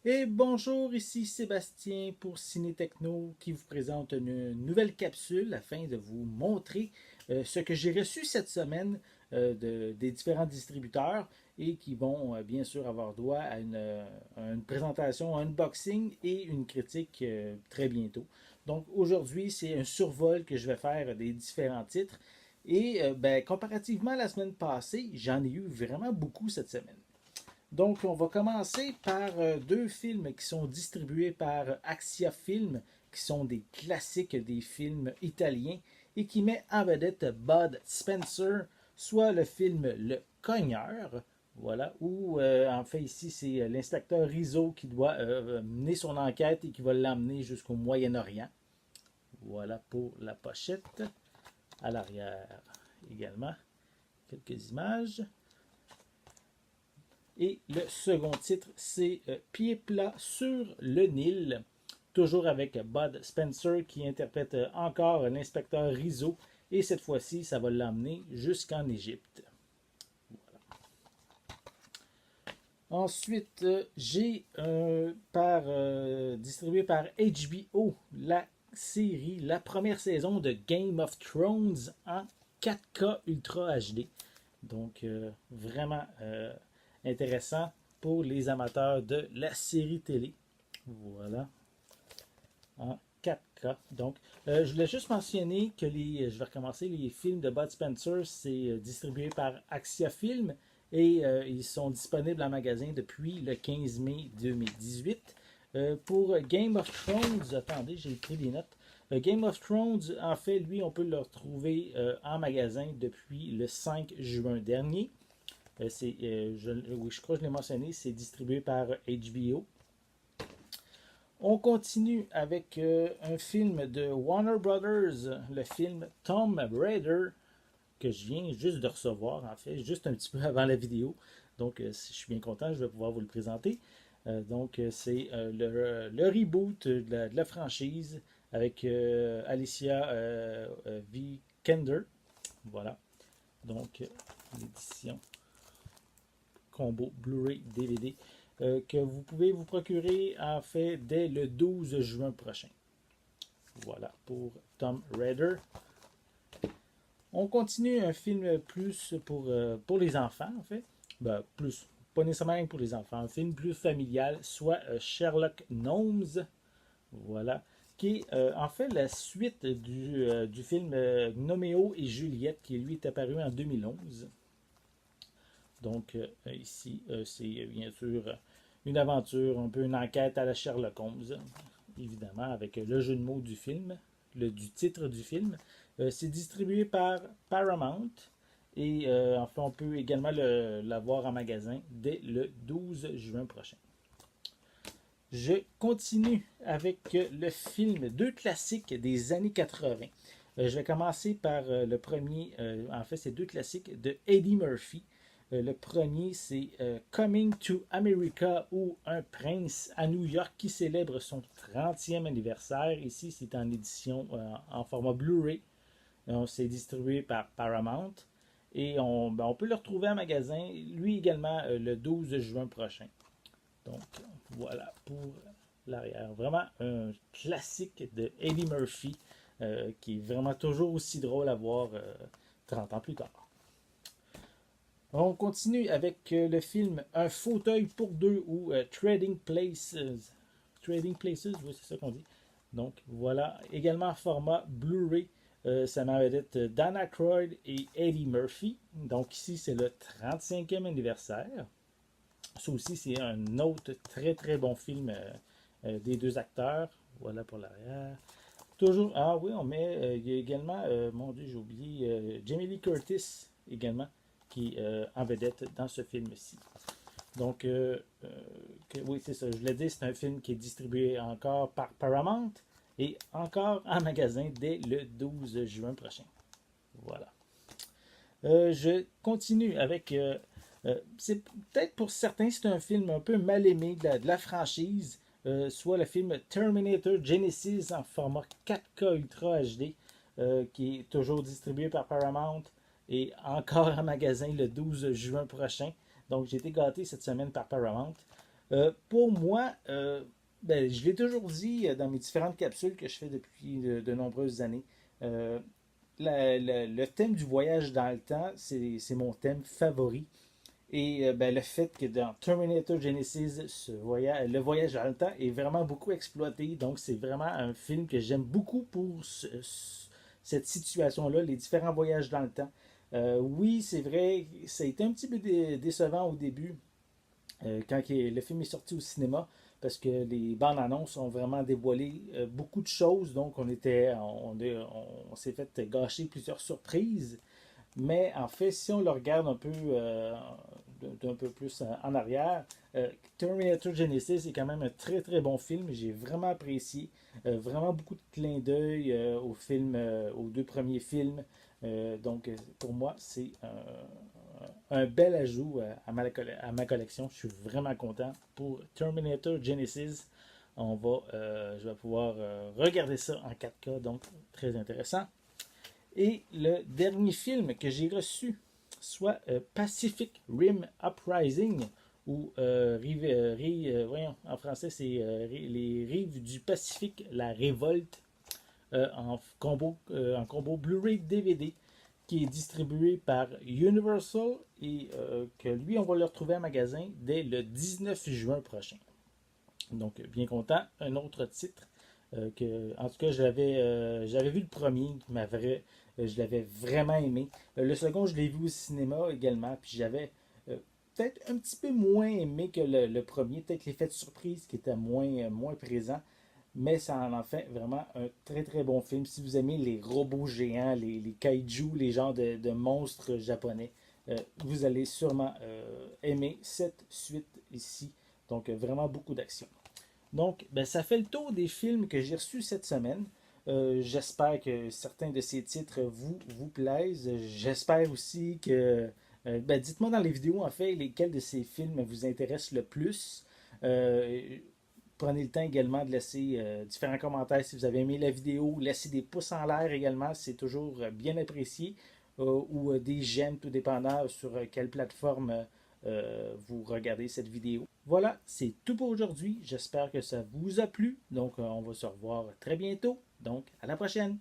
Et bonjour, ici Sébastien pour Ciné Techno qui vous présente une nouvelle capsule afin de vous montrer ce que j'ai reçu cette semaine des différents distributeurs et qui vont bien sûr avoir droit à une présentation, un unboxing et une critique très bientôt. Donc aujourd'hui, c'est un survol que je vais faire des différents titres et comparativement à la semaine passée, j'en ai eu vraiment beaucoup cette semaine. Donc, on va commencer par deux films qui sont distribués par Axia Film, qui sont des classiques des films italiens et qui met en vedette Bud Spencer, soit le film Le Cogneur, voilà, où en fait ici c'est l'inspecteur Rizzo qui doit mener son enquête et qui va l'emmener jusqu'au Moyen-Orient. Voilà pour la pochette. À l'arrière également, quelques images. Et le second titre, c'est Pied plat sur le Nil, toujours avec Bud Spencer qui interprète encore l'inspecteur Rizzo. Et cette fois-ci, ça va l'emmener jusqu'en Égypte. Ensuite, j'ai distribué par HBO la série, la première saison de Game of Thrones en 4K Ultra HD. Donc, vraiment intéressant pour les amateurs de la série télé. Voilà, en 4K. Donc, je voulais juste mentionner que je vais recommencer, les films de Bud Spencer, c'est distribué par Axia Film et ils sont disponibles en magasin depuis le 15 mai 2018. Pour Game of Thrones, attendez, j'ai écrit des notes. Game of Thrones, en fait, lui, on peut le retrouver en magasin depuis le 5 juin dernier. Oui, je crois que je l'ai mentionné, c'est distribué par HBO. On continue avec un film de Warner Brothers, le film Tomb Raider, que je viens juste de recevoir, en fait, juste un petit peu avant la vidéo. Donc, je suis bien content, je vais pouvoir vous le présenter. C'est le reboot de la franchise avec Alicia Vikander. Voilà. Donc, l'édition combo Blu-ray DVD que vous pouvez vous procurer en fait dès le 12 juin prochain. Voilà pour Tomb Raider. On continue un film plus pour les enfants en fait. Ben, plus, pas nécessairement pour les enfants, un film plus familial, soit Sherlock Gnomes. Voilà. Qui est en fait la suite du film Gnoméo et Juliette qui lui est apparu en 2011. Donc, ici, c'est bien sûr une aventure, un peu une enquête à la Sherlock Holmes, évidemment, avec le jeu de mots du film, du titre du film. C'est distribué par Paramount et enfin, on peut également l'avoir en magasin dès le 12 juin prochain. Je continue avec le film, deux classiques des années 80. Je vais commencer par le premier, en fait, c'est deux classiques de Eddie Murphy. Le premier, c'est Coming to America ou Un prince à New York qui célèbre son 30e anniversaire. Ici, c'est en édition en format Blu-ray. C'est distribué par Paramount. Et on peut le retrouver en magasin, lui également, le 12 juin prochain. Donc, voilà pour l'arrière. Vraiment un classique de Eddie Murphy qui est vraiment toujours aussi drôle à voir 30 ans plus tard. On continue avec le film Un fauteuil pour deux ou Trading Places. Trading Places, oui, c'est ça qu'on dit. Donc voilà, également format Blu-ray. Ça m'a vedette Dana Aykroyd et Eddie Murphy. Donc ici, c'est le 35e anniversaire. Ça aussi, c'est un autre très très bon film des deux acteurs. Voilà pour l'arrière. Toujours, ah oui, il y a également, mon Dieu, j'ai oublié, Jamie Lee Curtis également, qui est en vedette dans ce film-ci. Donc, oui, c'est ça, je l'ai dit, c'est un film qui est distribué encore par Paramount et encore en magasin dès le 12 juin prochain. Voilà. Je continue avec. C'est peut-être pour certains, c'est un film un peu mal aimé de la franchise, soit le film Terminator Genesis en format 4K Ultra HD, qui est toujours distribué par Paramount et encore en magasin le 12 juin prochain. Donc j'ai été gâté cette semaine par Paramount. Pour moi, ben, je l'ai toujours dit dans mes différentes capsules que je fais depuis de nombreuses années. euh, le thème du voyage dans le temps, c'est mon thème favori. Et ben, le fait que dans Terminator Genesis, le voyage dans le temps est vraiment beaucoup exploité. Donc, c'est vraiment un film que j'aime beaucoup pour cette situation-là, les différents voyages dans le temps. Oui, c'est vrai, ça a été un petit peu décevant au début, quand le film est sorti au cinéma, parce que les bandes annonces ont vraiment dévoilé beaucoup de choses. Donc, on s'est fait gâcher plusieurs surprises. Mais en fait, si on le regarde un peu d'un peu plus en arrière, Terminator Genesis est quand même un très très bon film. J'ai vraiment apprécié. Vraiment beaucoup de clins d'œil aux deux premiers films. Donc pour moi, c'est un bel ajout à ma collection. Je suis vraiment content pour Terminator Genesis. Je vais pouvoir regarder ça en 4K, donc très intéressant. Et le dernier film que j'ai reçu, soit Pacific Rim Uprising, ou voyons, en français c'est les rives du Pacifique, la révolte, en combo Blu-ray DVD, qui est distribué par Universal et que lui, on va le retrouver en magasin dès le 19 juin prochain. Donc, bien content. Un autre titre en tout cas, j'avais vu le premier qui m'avait, je l'avais vraiment aimé. Le second, je l'ai vu au cinéma également, puis j'avais peut-être un petit peu moins aimé que le premier, peut-être l'effet de surprise qui était moins présent, mais ça en fait vraiment un très très bon film. Si vous aimez les robots géants, les kaiju, les genres de monstres japonais, vous allez sûrement aimer cette suite ici. Donc, vraiment beaucoup d'action. Donc, ben, ça fait le tour des films que j'ai reçus cette semaine. J'espère que certains de ces titres vous plaisent. J'espère aussi que... ben, dites-moi dans les vidéos, en fait, lesquels de ces films vous intéressent le plus. Euh, Prenez le temps également de laisser différents commentaires si vous avez aimé la vidéo. Laissez des pouces en l'air également, c'est toujours bien apprécié. Ou des j'aime, tout dépendant sur quelle plateforme vous regardez cette vidéo. Voilà, c'est tout pour aujourd'hui. J'espère que ça vous a plu. Donc, on va se revoir très bientôt. Donc, à la prochaine.